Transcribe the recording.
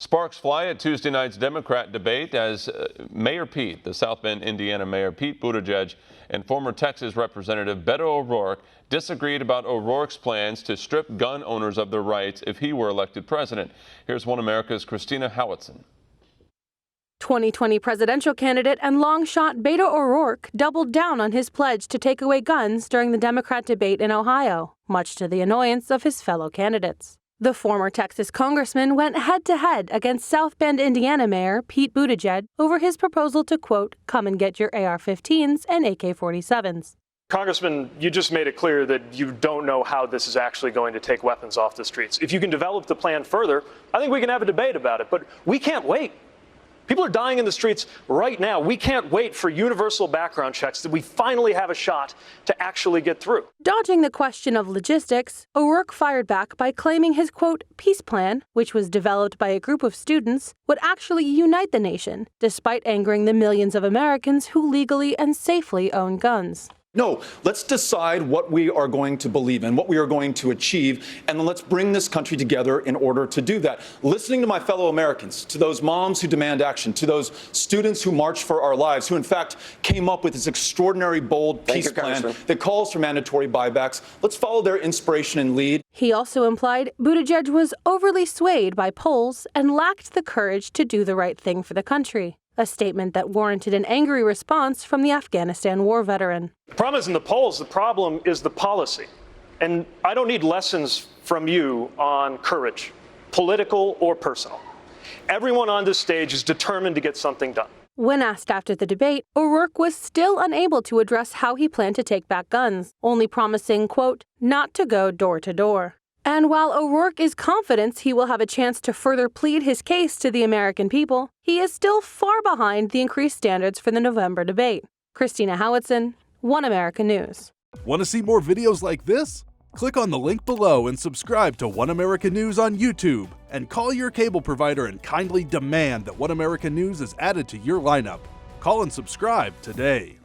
Sparks fly at Tuesday night's Democrat debate as the South Bend, Indiana Mayor Pete Buttigieg and former Texas Representative Beto O'Rourke disagreed about O'Rourke's plans to strip gun owners of their rights if he were elected president. Here's One America's Christina Howitson. 2020 presidential candidate and long shot Beto O'Rourke doubled down on his pledge to take away guns during the Democrat debate in Ohio, much to the annoyance of his fellow candidates. The former Texas congressman went head-to-head against South Bend, Indiana Mayor Pete Buttigieg over his proposal to, quote, come and get your AR-15s and AK-47s. Congressman, you just made it clear that you don't know how this is actually going to take weapons off the streets. If you can develop the plan further, I think we can have a debate about it, but we can't wait. People are dying in the streets right now. We can't wait for universal background checks that we finally have a shot to actually get through. Dodging the question of logistics, O'Rourke fired back by claiming his, quote, peace plan, which was developed by a group of students, would actually unite the nation, despite angering the millions of Americans who legally and safely own guns. No, let's decide what we are going to believe in, what we are going to achieve, and then let's bring this country together in order to do that. Listening to my fellow Americans, to those moms who demand action, to those students who march for our lives, who in fact came up with this extraordinary, bold peace plan that calls for mandatory buybacks, let's follow their inspiration and lead. He also implied Buttigieg was overly swayed by polls and lacked the courage to do the right thing for the country. A statement that warranted an angry response from the Afghanistan war veteran. The problem isn't the polls, the problem is the policy. And I don't need lessons from you on courage, political or personal. Everyone on this stage is determined to get something done. When asked after the debate, O'Rourke was still unable to address how he planned to take back guns, only promising, quote, not to go door to door. And while O'Rourke is confident he will have a chance to further plead his case to the American people, he is still far behind the increased standards for the November debate. Christina Howitson, One America News. Want to see more videos like this? Click on the link below and subscribe to One America News on YouTube. And call your cable provider and kindly demand that One America News is added to your lineup. Call and subscribe today.